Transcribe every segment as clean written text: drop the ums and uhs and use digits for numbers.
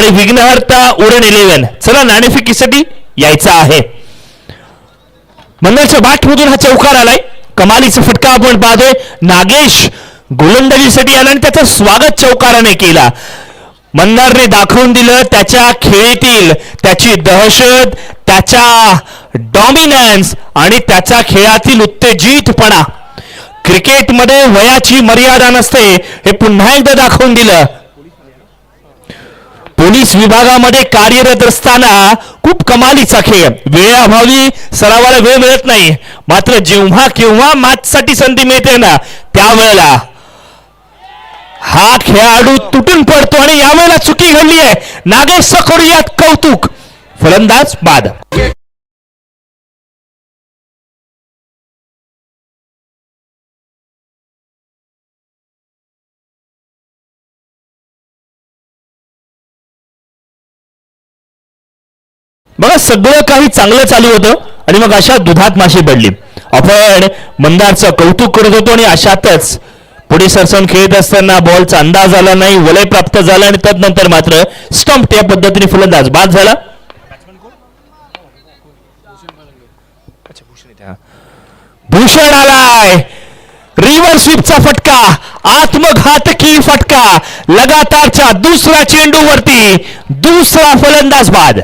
आणि विघ्नहर्ता उरण 11 चला नाणेफेकीसाठी यायचं आहे. मंदारच्या बाटमधून हा चौकार आलाय. कमालीचा फटका आपण पाहतोय. नागेश गोलंदाजीसाठी आला आणि त्याचं स्वागत चौकाराने केला. मंदारने दाखवून दिलं त्याच्या खेळीतील त्याची दहशत, त्याच्या डॉमिनन्स आणि त्याच्या खेळातील उत्तेजितपणा. क्रिकेटमध्ये वयाची मर्यादा नसते हे पुन्हा एकदा दाखवून दिलं. पोलीस विभागामध्ये कार्यरत असताना खूप कमालीचा खेळ. वेळाभावी सरावाला वेळ मिळत नाही, मात्र जेव्हा केव्हा मॅचसाठी संधी मिळते ना त्यावेळेला हा खेळाडू तुटून पडतो आणि यावेळेला चुकी घडली आहे. नागेशचं करूयात कौतुक. फलंदाज बाद. बघा सगळं काही चांगलं चालू होतं आणि मग अशा दुधात माशी पडली. आपण मंदारचं कौतुक करत होतो आणि अशातच पुढे सरसावून खेळत असताना बॉलचा अंदाज आला नाही, वलय प्राप्त झाला आणि त्यानंतर मात्र स्टंप या पद्धतीने फलंदाज बाद झाला. भूषण आलाय. रिव्हर स्वीपचा फटका, आत्मघातकी फटका. लगातारच्या दुसऱ्या चेंडूवरती दुसरा फलंदाज बाद.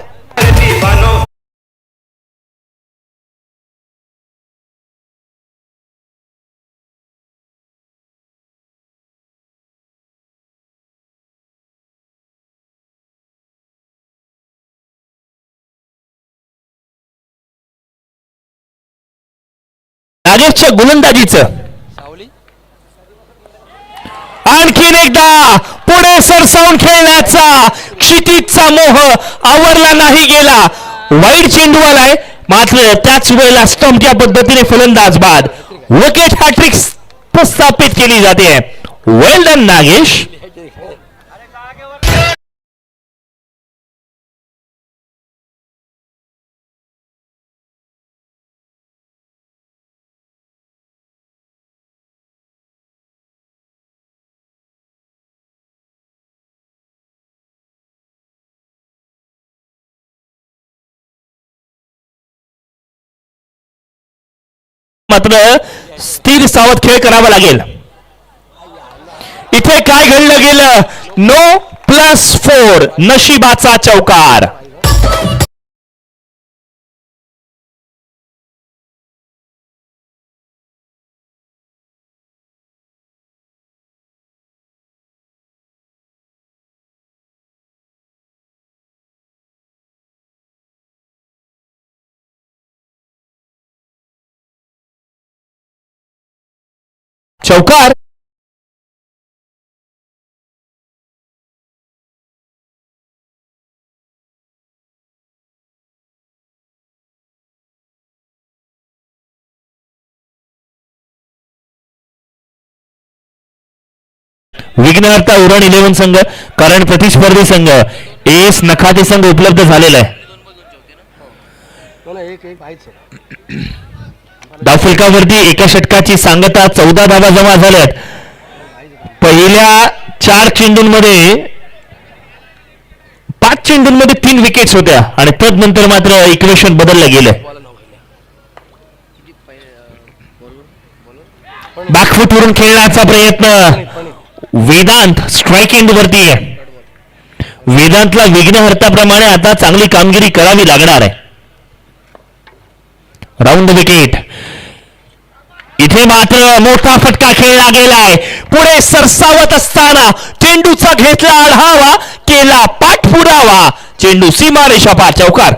नागेशच्या गोलंदाजीचं आणखीन एकदा पुढे सरसावून खेळण्याचा क्षितिजचा मोह आवरला नाही गेला. वाईट चेंडू आलाय, मात्र त्याच वेळेला स्टंप या पद्धतीने फलंदाज बाद. विकेट हॅट्रिक प्रस्थापित केली जाते. वेल डन नागेश. मात्र स्थिर सावध खेळ करावा लागेल. इथे काय घडलं गेलं? नो +4 नशिबाचा चौकार. चौकार. विघ्नहर्ता उरण 11 संघ, कारण प्रतिस्पर्धी संघ एस नखाते संघ उपलब्ध झालेला आहे. धावफलकावरती एका षटकाची सांगता 14 धावा जमा झाल्यात. पहिल्या 4 चेंडूंमध्ये 5 चेंडूंमध्ये 3 विकेट्स होत्या आणि तदनंतर मात्र इक्वेशन बदललं गेलं. बॅकफूट वरून खेळण्याचा प्रयत्न. वेदांत स्ट्राइक एंड वरती आहे. वेदांतला विघ्नहर्ताप्रमाणे आता चांगली कामगिरी करावी लागणार आहे. Round wicket. इथे मात्र मोठा फटका खेळला गेलाय. पुढे सरसावत असताना चेंडूचा घेतला आढावा, केला पाठपुरावा. चेंडू सीमारेषा पार. चौकार.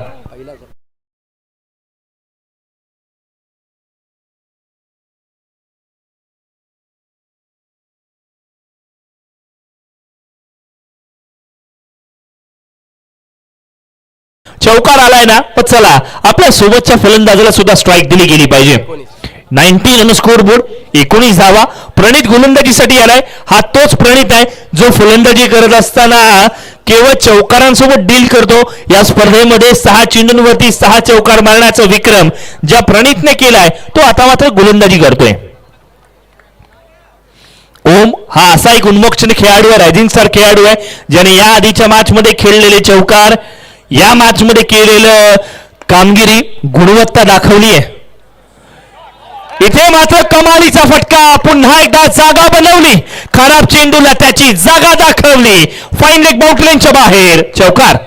चौकार आलाय ना, पण चला आपल्या सोबतच्या फलंदाजाला सुद्धा स्ट्राईक दिली गेली पाहिजे. 19 रन स्कोर बोर्ड, 19 धावा. प्रणित गोलंदाजीसाठी आलाय. हा तोच प्रणित आहे जो फलंदाजी करत असताना केवळ चौकारांसोबत डील करतो. या स्पर्धेमध्ये 6 चेंडूंवरती 6 चौकार मारण्याचा विक्रम ज्या प्रणितने केलाय तो आता मात्र गोलंदाजी करतोय. ओम हा असा एक उन्मोक्षण खेळाडू आहे, रायझिंग स्टार खेळाडू आहे, ज्याने या आधीच्या मॅच मध्ये खेळलेले चौकार, या मॅच मध्ये केलेलं कामगिरी, गुणवत्ता दाखवली आहे. इथे मात्र कमालीचा फटका, पुन्हा एकदा जागा बनवली, खराब चेंडूला त्याची जागा दाखवली, फाईन लेग बाउंड्रीच्या बाहेर चौकार.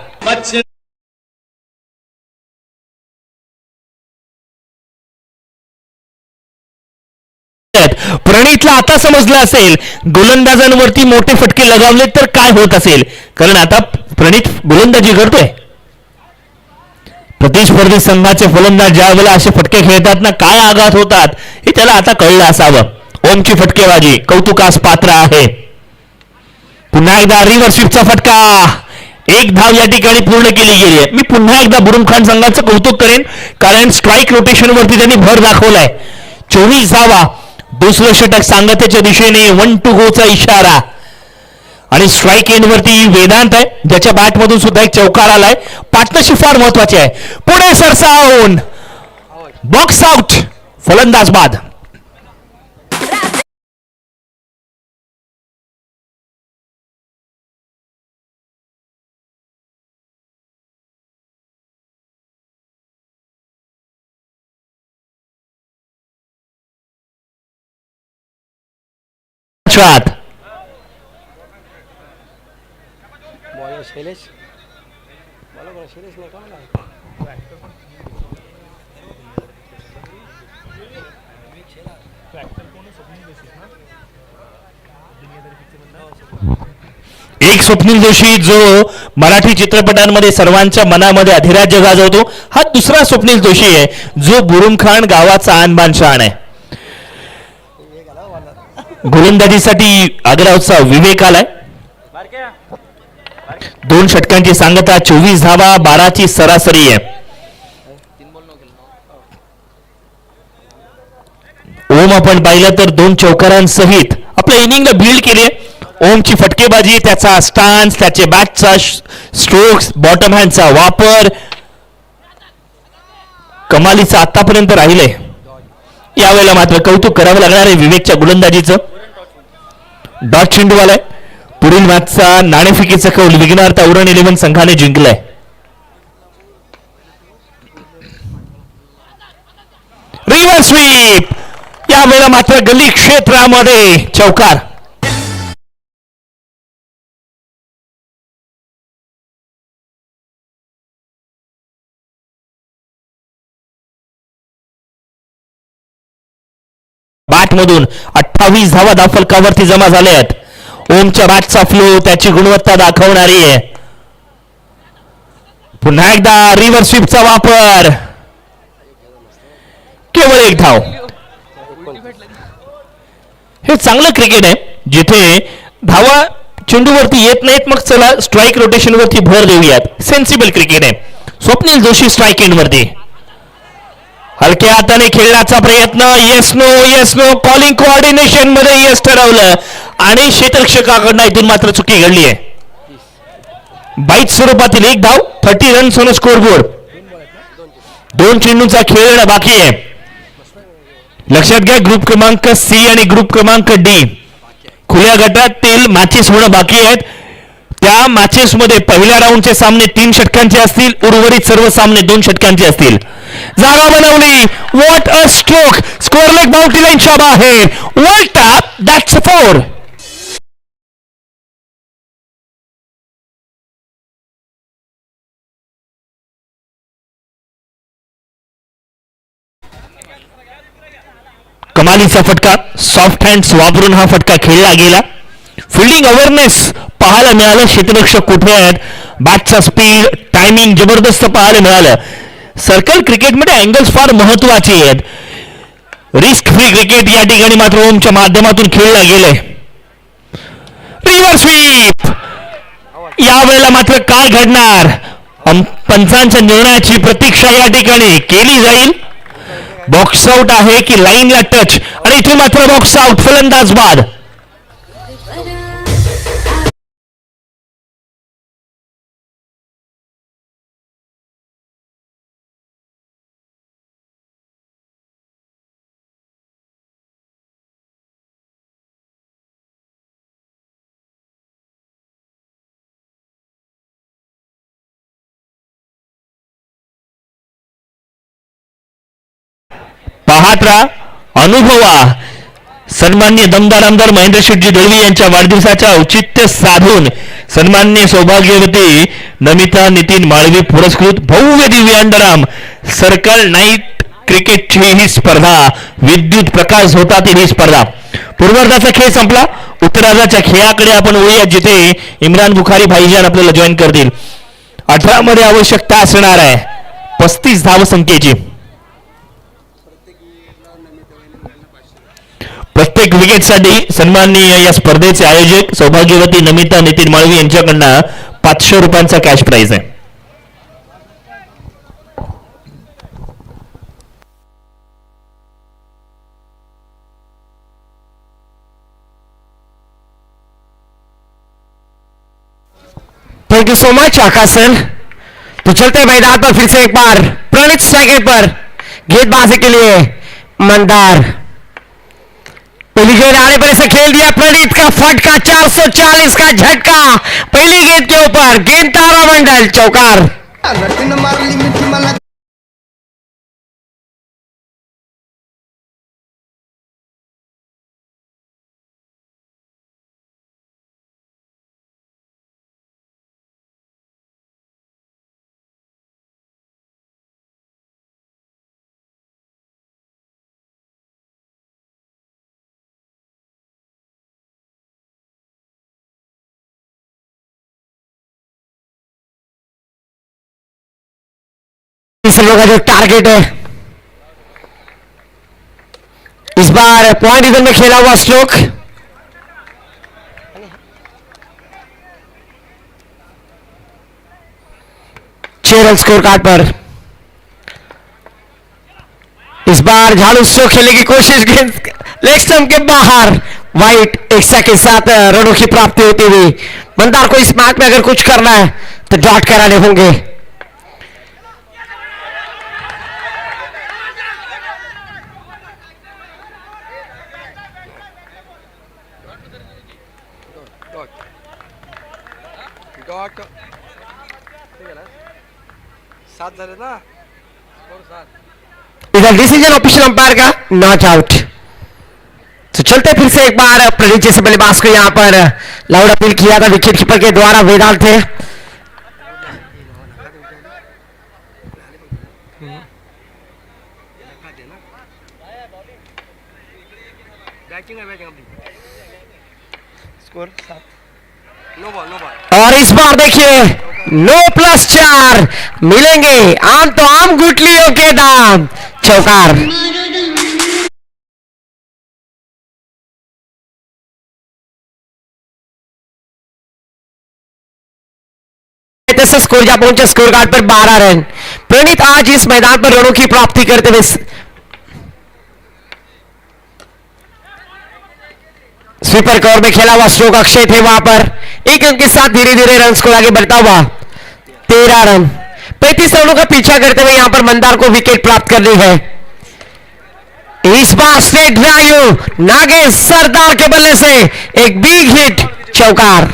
प्रणीतला आता समजलं असेल गोलंदाजांवरती मोठे फटके लगावले तर काय होत असेल, कारण आता प्रणीत गोलंदाजी करतोय. प्रतिस्पर्धी संघाचे फलंदाज ज्या वेळेला असे फटके खेळतात ना, काय आघात होतात हे त्याला आता कळलं असावं. ओमची फटकेबाजी कौतुकास पात्र आहे. पुन्हा एकदा रिव्हर्स स्वीपचा फटका, एक धाव या ठिकाणी पूर्ण केली गेली आहे. मी पुन्हा एकदा बुरुम खान संघाचं कौतुक करेन, कारण स्ट्राईक रोटेशन वरती त्यांनी भर दाखवलाय. 24 धावा, दुसरं षटक सांगतेच्या दिशेने 1 to go चा इशारा, आणि स्ट्राईक एंड वरती वेदांत आहे, ज्याच्या बॅट मधून सुद्धा एक चौकार आलाय. पार्टनरशिप फार महत्वाची आहे. पुढे सरसावून बॉक्स आउट, फलंदाज बाद. शैलेश शैलेश नाही का एक स्वप्नील जोशी जो मराठी चित्रपटांमध्ये सर्वांच्या मनामध्ये अधिराज्य गाजवतो, हा दुसरा स्वप्नील जोशी आहे जो बुरुम खान गावाचा आणबान शान आहे. गोलंदाजीसाठी आग्रावचा विवेक आलाय. 2 षटकांची सांगता, 24 धावा, 12 ची सरासरी आहे. ओम आपण पाहिलं तर 2 चौकारांसहित आपल्या इनिंगला बिल्ड केली. ओमची फटकेबाजी, त्याचा स्टान्स, त्याचे बॅटचा स्ट्रोक्स, बॉटम हँडचा वापर कमालीचा आतापर्यंत राहिले. यावेळेला मात्र कौतुक करावं लागणार आहे विवेकच्या गोलंदाजीचं. डॉट चेंडू आलाय. पुढील मॅचचा नाणेफेकीचा कौल विघ्नार्थ औरण 11 संघाने जिंकलाय. रिव्हर्स स्वीप, यावेळेला मात्र गल्ली क्षेत्रामध्ये चौकार. बॅट मधून 28 धावा धावफलकावरती जमा झाल्या आहेत. ओमच्या बॅटचा फ्लो, त्याची गुणवत्ता दाखवणारी आहे. पुन्हा एकदा रिव्हर्स स्वीपचा वापर, केवळ 1 धाव. हे चांगलं क्रिकेट आहे जिथे धावा चेंडूवरती येत नाहीत, मग चला स्ट्राईक रोटेशन वरती भर देऊयात. सेन्सिबल क्रिकेट आहे. स्वप्नील जोशी स्ट्राईक एंड वरती हलक्या हाताने खेळण्याचा प्रयत्न, येस नो कॉलिंग कोऑर्डिनेशन मध्ये येस ठरवलं, आणि क्षेत्ररक्षकाकडनं इथून मात्र चुकी घडली आहे. बाईट स्वरूपातील 1 धाव, 30 रन्स ऑन स्कोर बोर्ड. 2 चेंडूंचा खेळ बाकी आहे. लक्षात घ्या, ग्रुप क्रमांक सी आणि ग्रुप क्रमांक डी खुल्या गटातील मॅचेस होणं बाकी आहेत. त्या मॅचेस मध्ये पहिल्या राऊंडचे सामने 3 षटकांचे असतील, उर्वरित सर्व सामने 2 षटकांचे असतील. जागा बनवली, what a stroke, score leg boundary लाईनच्या बाहेर, वर्ल्ड टॅप, दॅट्स 4. कमालीचा फटका, सॉफ्ट हँड्स वापरून हा फटका खेळला गेला. फिल्डिंग अवेअरनेस पाहायला मिळालं, क्षेत्ररक्षक कुठे आहेत, बॅटचा स्पीड, टायमिंग जबरदस्त पाहायला मिळालं. सर्कल क्रिकेटमध्ये अँगल्स फार महत्वाचे आहेत. रिस्क फ्री क्रिकेट या ठिकाणी मात्र ओमच्या माध्यमातून खेळला गेलंय. रिव्हर्स स्वीप, यावेळेला मात्र काय घडणार, पंचांच्या निर्णयाची प्रतीक्षा या ठिकाणी केली जाईल. बॉक्स आउट आहे की लाईनला टच, आणि इथे मात्र बॉक्स आउट, फलंदाज बाद. पाहत राहा, अनुभवा. सन्माननीय दमदार आमदार महेंद्र शेटजी दळवी यांच्या वाढदिवसाच्या औचित्य साधून सन्माननीय सौभाग्यवती नमिता नितीन माळवी पुरस्कृत भव्य दिव्य अंडराम सर्कल नाईट क्रिकेटची ही स्पर्धा, विद्युत प्रकाश होतातील ही स्पर्धा. पूर्वार्धाचा खेळ संपला. उत्तरार्धाच्या खेळाकडे आपण वळूया, जिथे इम्रान बुखारी भाईजान आपल्याला जॉईन करतील. 18 मध्ये आवश्यकता असणार आहे 35 धावसंख्येची. प्रत्येक विकेटसाठी सन्माननीय या स्पर्धेचे आयोजक सौभाग्यवती नमिता नितीन माळवी यांच्याकडनं 500 रुपयांचा कॅश प्राइज आहे. Thank you so much Akash sir. तो चलते मैदान पर फिर से एक बार प्रणीत स्ट्राइक पर गेंदबाजी के लिए मंदार. पहली गेंद आने पर इसे खेल दिया. प्रणीत का फटका, 440 का झटका पहली गेंद के ऊपर. गेंद तारामंडल चौकार. इस लोगों का जो टारगेट है इस बार पॉइंट इधर में खेला हुआ स्ट्रोक. 6 रन स्कोर कार्ड पर. इस बार झाड़ू स्ट्रोक खेलने की कोशिश, लेग स्टंप के बाहर. वाइट एक्स्ट्रा के साथ रनों की प्राप्ति होती हुई. मंदार को इस मैच में अगर कुछ करना है तो डॉट कराने होंगे. इधर डिसीजन ऑफिशियल अंपायर का नॉट आउट. तो चलते फिर से एक बार प्रणीत जैसे बल्लेबाज को यहां पर लाउड अपील किया था विकेट कीपर के द्वारा. वेदांत थे. और इस बार देखिए 9+4 मिलेंगे. आम तो आम गुटलियों के दाम. चौकार. से स्कोर जा पहुंचे स्कोर कार्ड पर 12 रन. प्रणीत आज इस मैदान पर रनों की प्राप्ति करते हुए स्वीपर कवर में खेला हुआ स्ट्रोक अक्षय थे वहां पर. 1 रन के साथ धीरे धीरे रन को आगे बढ़ता हुआ 13 रन. 35 रनों का पीछा करते हुए यहां पर मंदार को विकेट प्राप्त करनी है. इस बार स्ट्रेट ड्राइव नागेश सरदार के बल्ले से एक बिग हिट. चौकार.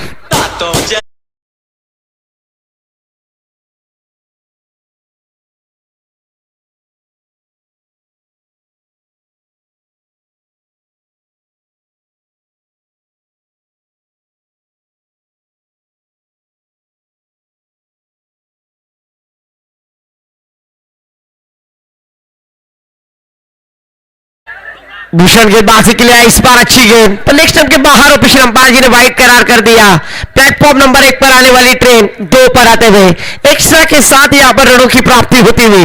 भूषण गेंदबाजी के लिए इस बार अच्छी गेंद पर नेक्स्ट स्टंप के बाहर ऑफिशियल अंपायर जी ने वाइड करार कर दिया. प्लेटफॉर्म नंबर 1 पर आने वाली ट्रेन 2 पर आते हुए एक्स्ट्रा के साथ यहां पर रनों की प्राप्ति होती हुई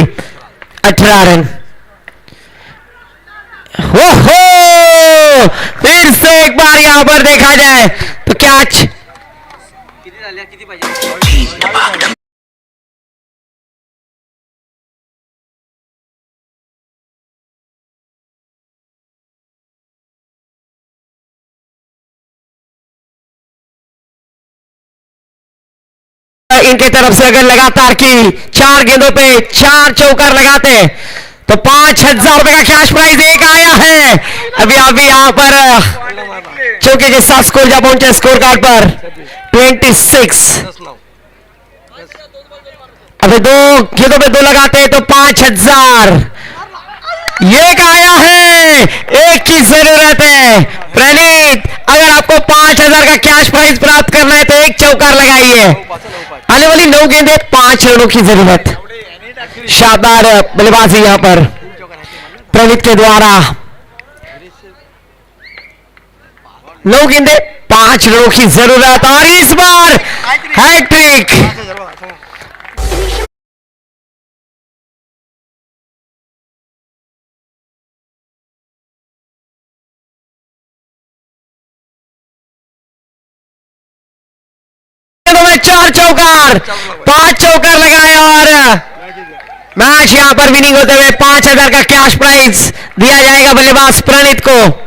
18 रन. हो फिर से एक बार यहां पर देखा जाए तो कैच. इनके तरफ से अगर लगातार की 4 गेंदों पे 4 चौकार लगाते तो 5,000 रुपए का कैश प्राइज एक आया है. अभी यहां पर चौके के साथ स्कोर जा पहुंचे स्कोर कार्ड पर 26. अभी 2 गेंदों पे 2 लगाते तो 5,000. एक आया है, एक की जरूरत है। प्रणीत, अगर आपको 5,000 का कैश प्राइज प्राप्त करना है तो एक चौकार लगाइए। आने वाली 9 गेंदें, 5 रनों की जरूरत। शानदार बल्लेबाजी यहां पर प्रणीत के द्वारा। 9 गेंदें, 5 रनों की जरूरत और इस बार हैट्रिक। में 4 चौकार, 5 चौकार लगाए और मैच यहां पर विनिंग होते हुए 5,000 का कैश प्राइज दिया जाएगा बल्लेबाज प्रणीत को।